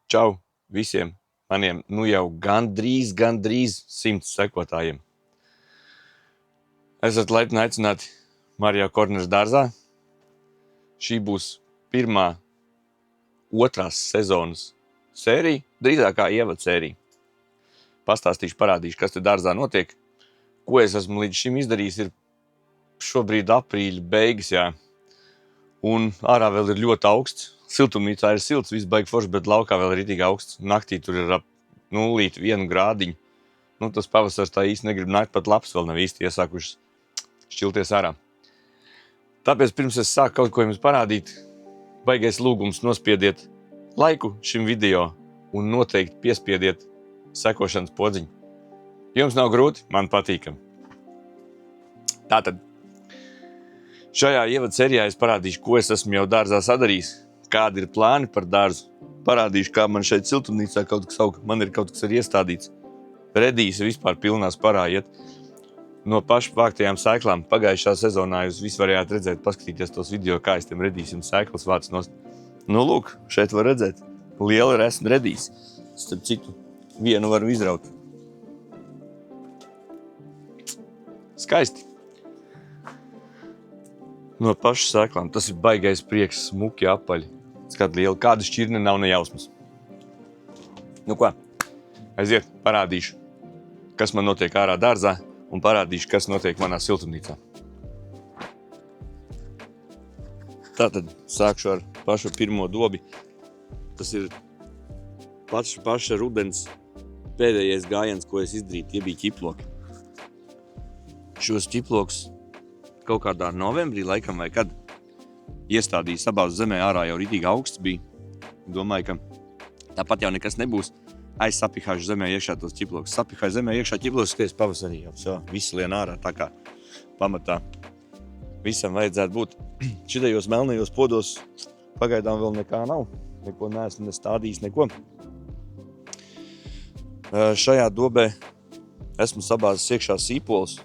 Čau visiem maniem jau gandrīz 100 sekotājiem. Esat laipni aicināti Marijā Korneša dārzā. Šī būs pirmā otrās sezonas sērija, drīzāk kā ievada sērija. Pastāstīšu, parādīšu, kas te dārzā notiek. Ko es esmu līdz šim izdarījis, ir šobrīd aprīļa beigas, jā. Un ārā vēl ir ļoti augsts. Siltumnīcā ir silts, viss baigi forši, bet laukā vēl ir ritīgi augsts. Naktī tur ir ap 0,1 grādiņu. Tas pavasars tā īsti negrib nākt, pat lapas vēl nav īsti iesākušas šķilties ārā. Tāpēc pirms es sāku kaut ko jums parādīt, baigais lūgums nospiediet laiku šim video un noteikti piespiediet sekošanas podziņu. Jums nav grūti, man patīkam. Tātad, šajā ievada sērijā es parādīšu, ko es esmu jau dārzā sadarījis, kādi ir plāni par dārzu. Parādīšu, kā man šeit siltumnīcā kaut kas auga. Man ir kaut kas arī iestādīts. Redīs vispār pilnā sparā iet. No pašu vāktajām sēklām pagājušā sezonā jūs visi varējāt redzēt, paskatīties tos video, kā es tiem redīsim sēklas vāc nost. Lūk, šeit var redzēt. Liela resna redīs. Starp citu, vienu varu izraut. Skaisti. No pašu sēklām. Tas ir baigais prieks, smuki apaļi. Skat liela, kāda šķirne nav ne jausmas. Ko? Aiziet, parādīšu, kas man notiek ārā dārzā un parādīšu, kas notiek manā siltumnīcā. Tātad sākšu ar pašu pirmo dobi. Tas ir paša rudens pēdējais gājiens, ko es izdarīju. Tie bija ķiploki. Šos ķiplokus kaut kādā novembrī laikam vai kad iestādīju sabāzu zemē, ārā jau ritīgi augsts bija. Domāju, ka tāpat jau nekas nebūs. Sapihāšu zemē iekšā tos ķiplokus. Sapihāju zemē iekšā ķiplokus, skaties pavasarī jau. Viss lien ārā, tā kā pamatā visam vajadzētu būt. Šitajos melnajos podos pagaidām vēl nekā nav. Neko neesmu stādījis, neko. Šajā dobē esmu sabāzis iekšā sīpols.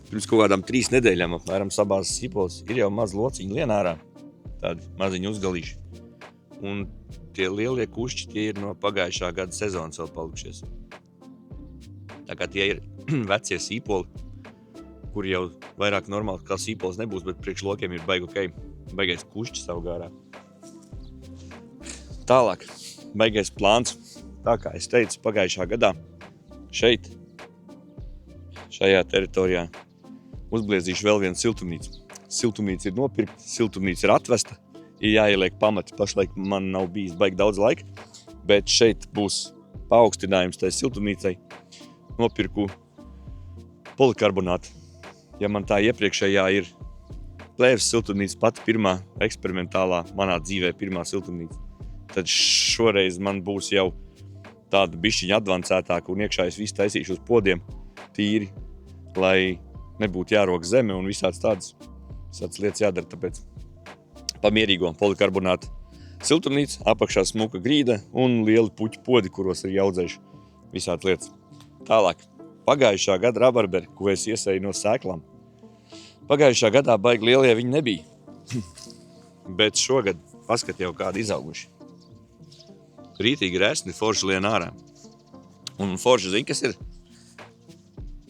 Pirms kaut kādām 3 nedēļām apmēram sabāzis sīpols. Ir jau maz lociņi lien ārā. Tādi maziņi uzgalīši. Un tie lielie kušķi, tie ir no pagājušā gada sezonas vēl palikušies. Tā kā tie ir vecie sīpoli, kuri jau vairāk normāli kā sīpols nebūs, bet priekš lokiem ir baigais kušķis augārā. Tālāk, baigais plāns. Tā kā es teicu, pagājušā gadā šeit, šajā teritorijā, uzbliezīšu vēl vienu siltumnīcu. Siltumnīca ir nopirkta, siltumnīca ir atvesta. Ir jāieliek pamati, pašlaik man nav bijis baigi daudz laika, bet šeit būs paaugstinājums tai siltumnīcai. Nopirku polikarbonātu. Ja man tā iepriekšējā ir plēves siltumnīca, pati pirmā eksperimentālā manā dzīvē pirmā siltumnīca, tad šoreiz man būs jau tāda bišķiņa advancētāka un iekšā es visu taisīšu uz podiem tīri, lai nebūtu jārok zeme un visāds tādas lietas jādara, tāpēc pamierīgo polikarbonātu siltumnīca, apakšā smuka grīda un lieli puķu podi, kuros ir jaudzējuši visādas lietas. Tālāk, pagājušā gada rabarberi, ko es iesēju no sēklām. Pagājušā gadā baigi lielie viņi nebija, bet šogad paskat jau kādi izauguši. Rītīgi resni, forši lien ārā. Un forši zini, kas ir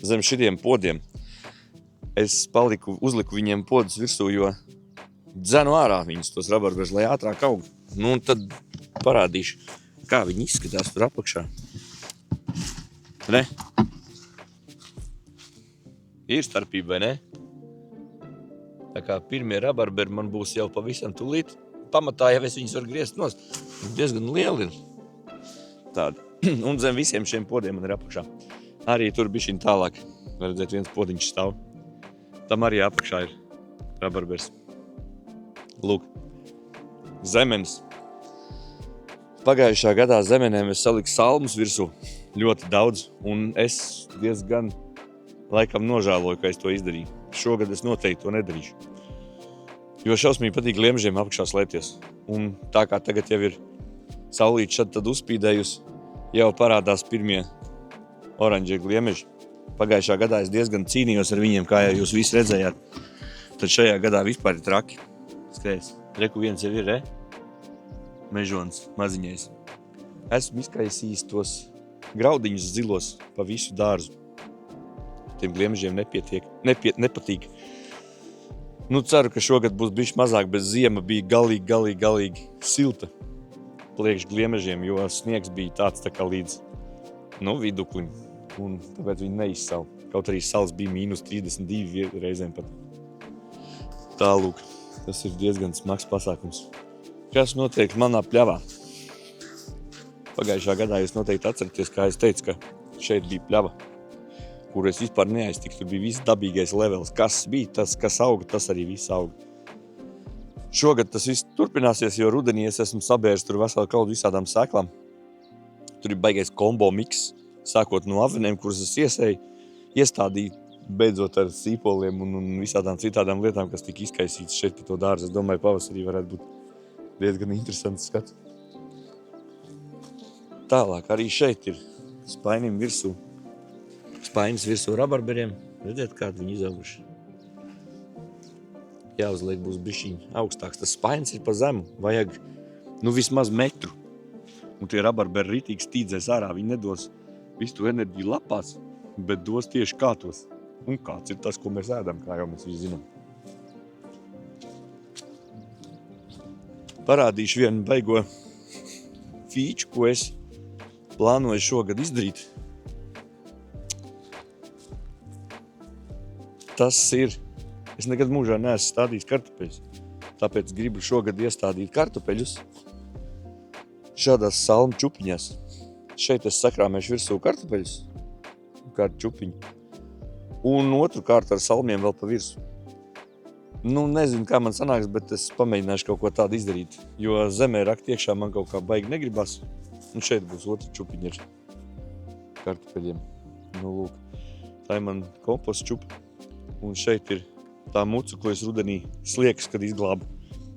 zem šitiem podiem. Es uzliku viņiem podus virsū, jo dzenu ārā viņus, tos rabarberus, lai ātrāk aug. Un tad parādīšu, kā viņi izskatās tur apakšā. Ne? Ir starpība, vai ne? Tā kā pirmie rabarberi man būs jau pavisam tūlīt. Pamatā jau es viņus varu griezt nost. Diezgan lieli ir. Tādi. Un zem visiem šiem podiem man ir apakšā. Arī tur bišķiņ tālāk. Var redzēt, viens podiņš stāv. Tam arī apakšā ir rabarbers. Lūk, zemenes. Pagājušā gadā zemenēm es saliku salmus virsū ļoti daudz, un es diezgan laikam nožēloju, ka es to izdarīju. Šogad es noteikti to nedarīšu. Jo šausmīgi patīk liemžiem apakšā slēpties. Un tā kā tagad jau ir saulīte šad tad uzspīdējusi, jau parādās pirmie oranžie gliemeži. Pagājušā gadā es diezgan cīnījos ar viņiem, kā jau jūs visi redzējāt. Tad šajā gadā vispār ir traki. Skaties, reku viens jau ir, mežons, maziņais. esmu izkaisījis tos graudiņus zilos pa visu dārzu. Tiem gliemežiem nepatīk. Nu, ceru, ka šogad būs bišķi mazāk, bet ziema bija galīgi silta priekš gliemežiem, jo sniegs bija tāds tā kā līdz viduklim. Un tāpēc viņi neizsala. Kaut arī salas bija -32 reizēm pat. Tālūk, tas ir diezgan smags pasākums. Kas notiek manā pļavā? Pagājušā gadā jūs noteikti atceraties, kā es teicu, ka šeit bija pļava, kur es vispār neaiztiku. Tur bija viss dabīgais levels. Kas bija tas, kas auga, tas arī viss auga. Šogad tas viss turpināsies, jo rudenī es esmu sabēris tur veselu kaudu visādām sēklām. Tur ir baigais kombo miks, sākot no avenēm, kuras es iestādīju, beidzot ar sīpoliem un visādām citādām lietām, kas tika izkaisītas šeit pa to dārzu. Es domāju, pavasarī varētu būt diezgan interesants skats. Tālāk arī šeit ir spainim virsū. Spainis virsū rabarberiem. Redziet, kādi viņi izauguši. Jāuzliek būs bišķiņ augstāks. Tas spainis ir pa zemu. Vajag vismaz metru. Un tie rabarberi ritīgi stīdzēs ārā. Viņi nedos visu to enerģiju lapās, bet dos tieši kātos. Un kāds ir tas, ko mēs ēdam, kā jau mēs visi zinām. Parādīšu vienu baigo fīču, ko es plānoju šogad izdarīt. Tas ir, es nekad mūžā neesmu stādījis kartupeļus, tāpēc gribu šogad iestādīt kartupeļus šādās salmu čupiņās. Šeit es sakrāmēšu virsū kartupeļus, kādu čupiņu, un otru kārtu ar salmiem vēl pa virsu. Nezinu, kā man sanāks, bet es pamēģināšu kaut ko tādu izdarīt, jo zemē rakt iekšā man kaut kā baigi negribas. Un šeit būs otra čupiņa ar kartupeļiem. Lūk, tā ir man komposta čupa. Un šeit ir tā mucu, ko es rudenī sliekas, kad izglābu.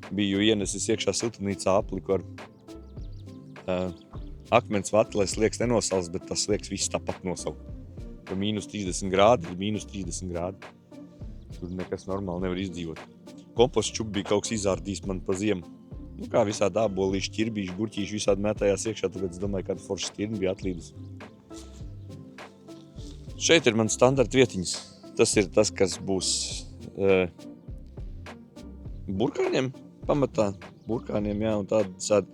Biju ienesis iekšā siltumnīcā apliku ar akmens vati, lai sliekas nenosals, bet tas sliekas viss tāpat nosaukt. Jo -30 grādi ir -30 grādi. Tur nekas normāli nevar izdzīvot. Komposta čupa bija kaut kas izārdījis man pa ziemu. Kā visādi ābolīši, ķirbīši, gurķīši visādi mētājās iekšā, tāpēc es domāju, kāda forša stirna bija atlīdus. Šeit ir man standarta vietiņas. Tas ir tas, kas būs burkāniem pamatā. Burkāniem, jā, un tādi sēd.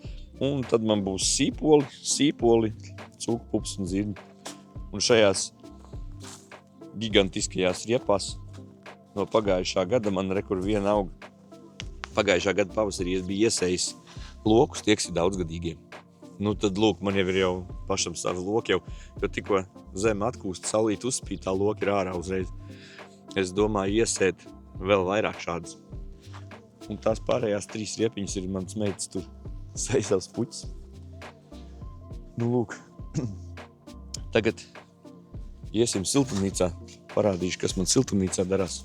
Un tad man būs sīpoli, cūkpups un zirņi. Un šajās gigantiskajās riepās no pagājušā gada man rekur viena auga. Pagājušā gada pavasarī es biju iesējis lokus, tieks ir daudzgadīgiem. Tad lūk, man jau ir pašam savi loki jo tikko zeme atkūst, saulīt uzspīd, tā loki ir ārā uzreiz. Es domāju iesēt vēl vairāk šādas. Un tās pārējās 3 riepiņas ir mans meitas tur sēj savs puķis. Lūk, tagad iesim siltumnīcā, parādīšu, kas man siltumnīcā darās.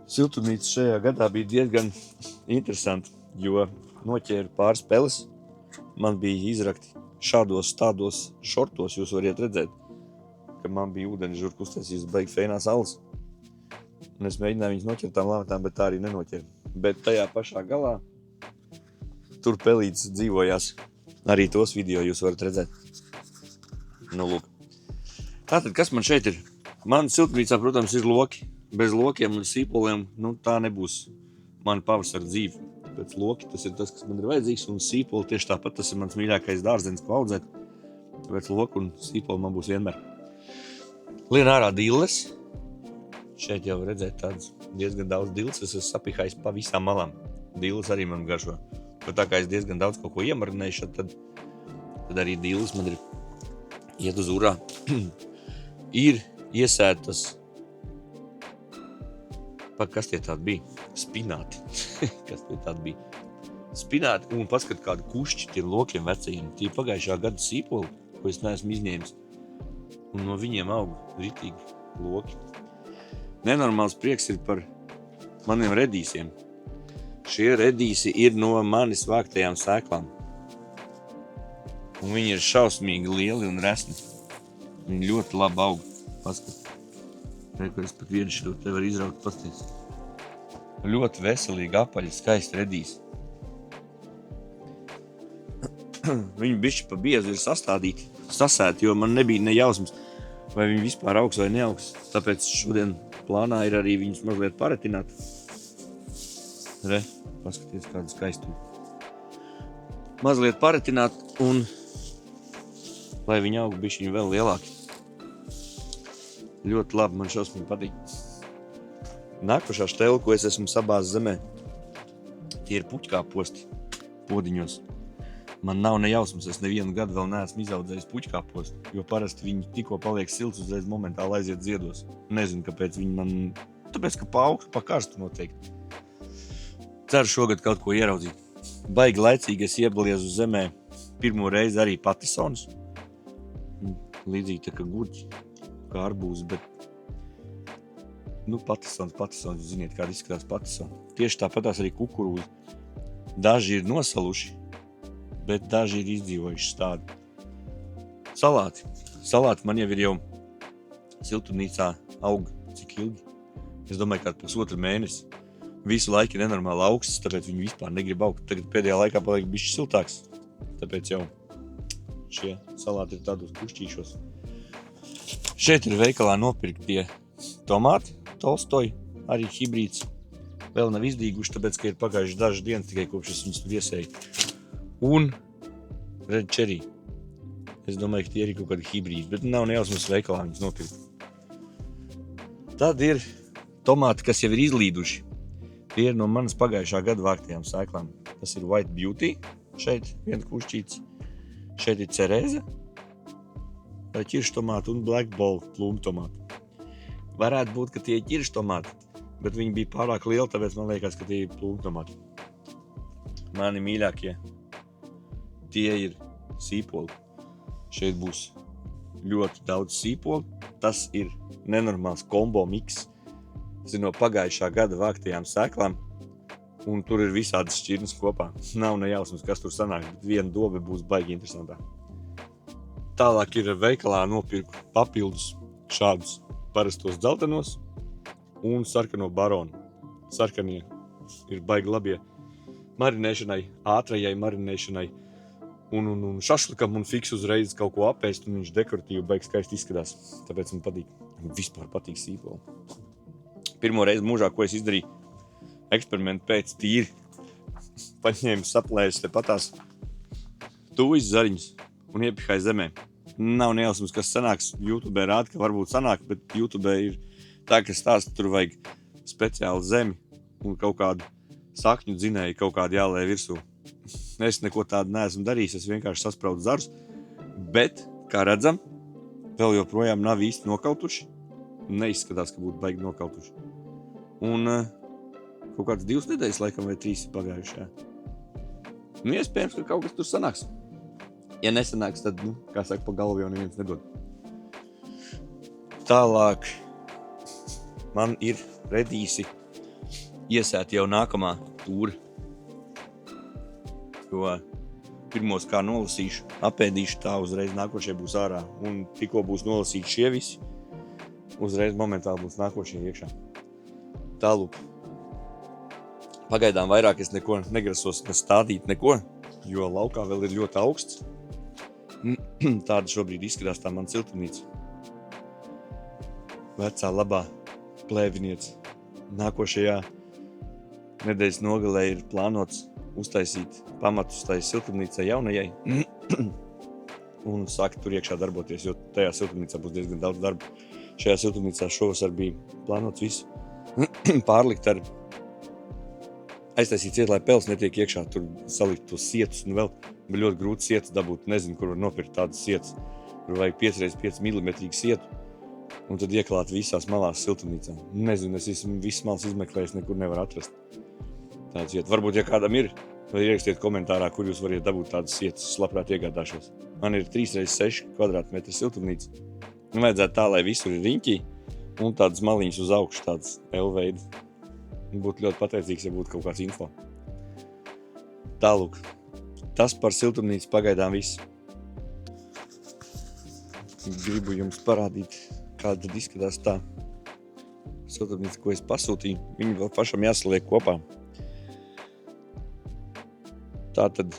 Siltumnīca šajā gadā bija diezgan interesanti, jo noķēru pāris peles. Man bija izrakti šādos tādos šortos, jūs variet redzēt, ka man bija ūdeni žur kustēsies baigi feinās alas. Un es mēģināju viņus noķert tām lāmatām, bet tā arī nenoķēru. Bet tajā pašā galā tur pelītes dzīvojās. Arī tos video jūs varat redzēt. Lūk. Tātad, kas man šeit ir? Man siltumnīcā, protams, ir loki. Bez lokiem un sīpoliem, tā nebūs mana pavasara dzīve. Pēc loki tas ir tas, kas man ir vajadzīgs, un sīpoli tieši tāpat tas ir mans mīļākais dārzenis, ko audzēt. Tāpēc loku un sīpoli man būs vienmēr. Lien ārā dilles. Šeit jau redzēt tādas diezgan daudz dilles. Es esmu sapihājis pa visām malām. Dilles arī man garšo. Bet tā kā es diezgan daudz kaut ko iemarinējuši, tad arī dilles man ir iet uz urā. Ir iesētas. Kas tie tādi bija? Spināti. Kas tie tādi bija? Spināti un paskat kādu kušķi tiem lokiem vecajiem. Tie pagājušā gada sīpoli, ko es neesmu izņēmis. Un no viņiem aug ritīgi loki. Nenormāls prieks ir par maniem redīsiem. Šie redīsi ir no manis vāktajām sēklām. Un viņi ir šausmīgi lieli un resni. Viņi ļoti labi aug. Paskat. Es pat vienu šo te var izraukt pasties. Ļoti veselīgi apaļi, skaisti redīs. Viņi bišķi pa biezu ir sasēti, jo man nebija ne jausmas, vai viņi vispār augs vai neaugs. Tāpēc šodien plānā ir arī viņus mazliet paretināt. Re, paskaties kādu skaistumu. Mazliet paretināt un lai viņi aug bišķiņi vēl lielāki. Ļoti labi, man šausmīgi patīk. Nākošā štela, ko es esmu sabāzis zemē, tie ir puķkāposti podiņos. Man nav ne jausmas, es nevienu gadu vēl neesmu izaudzējis puķkāpostu, jo parasti viņi tikko paliek silts, uzreiz momentāli aiziet ziedos. Nezinu, kāpēc viņi man... Tāpēc, ka pa augstu, pa karstu noteikti. Ceru šogad kaut ko ieraudzīt. Baigi laicīgi es iebliezu zemē pirmo reizi arī patisonus. Līdzīgi tā kā gurķi, kā arbūzi, bet... patisons, ziniet, kāda izskatās patisons. Tieši tāpatās arī kukurūzi. Daži ir nosaluši, bet daži ir izdzīvojuši tādi. Salāti man jau ir siltumnīcā aug cik ilgi. Es domāju, kādu pusotru mēnesi. Visu laiku ir nenormāli augsts, tāpēc viņi vispār negrib augt. Tagad pēdējā laikā paliek bišķi siltāks. Tāpēc jau šie salāti ir tādos pušķīšos. Šeit ir veikalā nopirktie tomāti, Tolstoji, arī hibrīds. Vēl nav izdīguši, tāpēc, ka ir pagājuši dažas dienas tikai kopš es viņus tur iesēju. Un red cherry. Es domāju, ka tie ir kaut kādi hibrīdi, bet nav nejausmas veikalā viņus nopirkt. Tad ir tomāti, kas jau ir izlīduši. Tie ir no manas pagājušā gada vāktajām sēklām. Tas ir White Beauty, šeit viens kušķīts. Šeit ir cerēze, ķirštomāti un Black Ball plūmu tomāti. Varētu būt, ka tie ir ķirštomāti, bet viņi bija pārāk lieli, tāpēc man liekas, ka tie ir plūmu tomāti. Mani mīļākie. Tie ir sīpoli. Šeit būs ļoti daudz sīpoli. Tas ir nenormāls kombo miks. Tas ir no pagājušā gada vāktajām sēklām. Un tur ir visādas šķirnes kopā. Nav ne jausmas, kas tur sanāk, bet viena dobe būs baigi interesantā. Tālāk ir veikalā nopirku papildus šādus parastos dzeltenos un sarkano baronu. Sarkanie ir baigi labie marinēšanai, ātrajai marinēšanai. Un šašlikam un fiks uzreiz kaut ko apēst, un viņš dekoratīvi baigi skaisti izskatās. Tāpēc man patīk. Vispār patīk sīpoli. Pirmo reizi mūžā, ko es izdarīju, eksperimentu pēc tīri. Paņēmu saplējusi tepatās tūjas zariņus un iepihāju zemē. Nav nejausmas, kas sanāks. YouTube rāda, ka varbūt sanāk, bet YouTube ir tā, ka stāsta, tur vajag speciāli zemi un kaut kādu sakņu dzinēju, kaut kādu jālē virsū. Es neko tādu neesmu darījis, es vienkārši saspraudu zarus, bet, kā redzam, vēl joprojām nav īsti nokautuši. Neizskatās, ka būtu baigi nokautuši. Un kaut kāds 2 nedēļas laikam vai 3 ir pagājušajā. Iespējams, ka kaut kas tur sanāks. Ja nesanāks, tad, kā saka, pa galvu jau neviens nedod. Tālāk man ir redīsi iesēt jau nākamā tūra. Jo pirmos kā nolasīšu, apēdīšu, tā uzreiz nākošie būs ārā. Un tikko būs nolasīti šie visi, uzreiz momentāli būs nākošie iekšā. Tālūk. Pagaidām vairāk es neko negrasos stādīt neko, jo laukā vēl ir ļoti augsts. Tāda šobrīd izskatās tā man siltumnīca. Vecā labā plēviniec. Nākošajā nedēļas nogalē ir plānots uztaisīt pamatus tai siltumnīcai jaunajai un sākt tur iekšā darboties, jo tajā siltumnīcā būs diezgan daudz darba. Šajā siltumnīcā šovasar bija plānots visu pārlikt ar aiztaisīt ciet, lai pels netiek iekšā, tur salikt tos sietus un vēl ļoti grūti sietas dabūt, nezinu, kur var nopirkt tādas sietas. Tur vajag 5x5 mm sietu un tad ieklāt visās malās siltumnīcā. Nezinu, es esmu visas malas izmeklējis, nekur nevar atrast tādas sietas. Varbūt, ja kādam ir, vai ierakstiet komentārā, kur jūs variet dabūt tādas sietas, es labprāt iegādāšos. Man ir 3x6 kvadrātmetri siltumnīca. Un vajadzētu tā, lai visur ir riņķī un tādas maliņas uz augšu, tādas L-veidi. Būtu ļoti pateicīgs, ja būtu kaut kāds info. Tālūk. Tas par siltumnīcu pagaidām viss. Gribu jums parādīt, kāda tad izskatās tā siltumnīca, ko es pasūtīju, viņi vēl pašam jāsaliek kopā. Tātad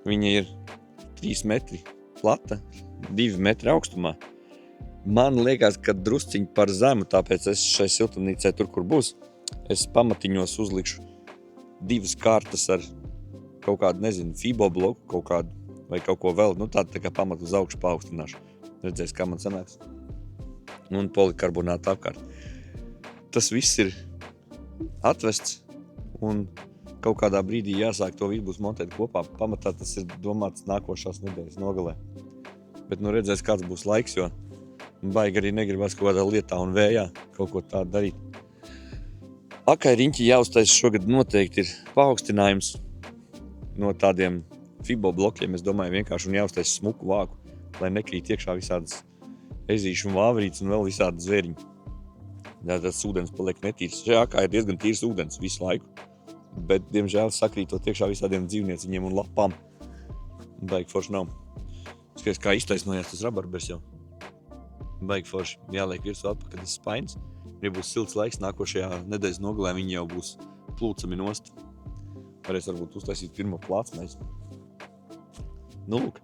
viņa ir 3 metri plata, 2 metri augstumā. Man liekas, ka drusciņi par zemu, tāpēc es šai siltumnīcai tur, kur būs, es pamatiņos uzlikšu 2 kārtas ar kaut kādu, nezinu, fibo bloku, kaut kādu, vai kaut ko vēl, tā kā pamatu uz augšu paaugstināšu. Redzēs, kā man sanāks. Un polikarbonātu apkārt. Tas viss ir atvests, un kaut kādā brīdī jāsāk to visu būs montēt kopā. Pamatā tas ir domāts nākošās nedēļas nogalē. Bet redzēs, kāds būs laiks, jo baigi arī negribas kaut kādā lietā un vējā kaut ko tādu darīt. Akai riņķi jāuztaisa šogad noteikti ir paaugstinājums no tādiem fibo blokiem, es domāju, vienkārši un jāuztaisa smuku vāku, lai nekrīt iekšā visādas ezīšu un vāvrītes un vēl visādi zvēriņi. Tas ūdens paliek netīrs. Šajā akā ir diezgan tīrs ūdens visu laiku, bet, diemžēl, sakrītot iekšā visādiem dzīvnieciņiem un lapām. Baigi forši nav. Skaties, kā iztaisnojās tas rabarbers jau. Baigi forši. Jāliek virsū atpakaļ tas spainis. Ja būs silts laiks, nākošajā nedēļas nogalē viņi jau būs plūcami nost. Varēs varbūt uztaisīt pirmo plācmaizi. Lūk.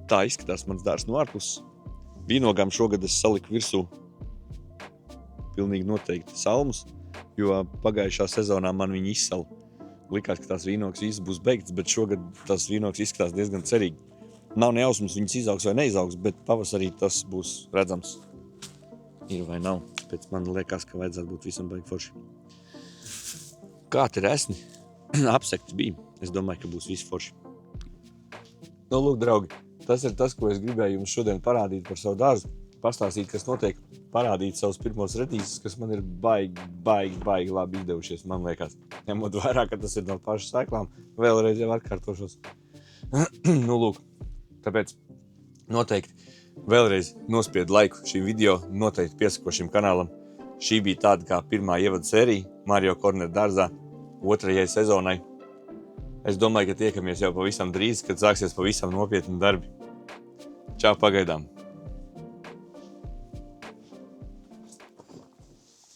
Tā izskatās mans dārs no ārpuses. Vīnogām šogad es saliku virsū pilnīgi noteikti salmus, jo pagājušā sezonā man viņi izsala. Likās, ka tās vīnogas viss būs beigts, bet šogad tās vīnogas izskatās diezgan cerīgi. Nav nejausmas, viņas izaugs vai neizaugs, bet pavasarī tas būs redzams. Ir vai nav. Pēc man liekas, ka vajadzētu būt visam baigi forši. Kā te resni? Apsekti bija. Es domāju, ka būs viss forši. Lūk, draugi, tas ir tas, ko es gribēju jums šodien parādīt par savu dārzu. Pastāstīt, kas notiek, parādīt savus pirmos redīzes, kas man ir baigi labi izdevušies, man liekas. Ņemot vairāk, ka tas ir no pašas sēklām, vēlreiz jau atkārtošos. Lūk, tāpēc noteikti vēlreiz nospied laiku šī video, noteikti piesako šim kanālam. Šī bija tāda kā pirmā ievada sērija Mario Korner dārzā 2. sezonai. Es domāju, ka tiekamies jau pavisam drīz, kad sāksies pavisam nopietni darbi. Čau pagaidām!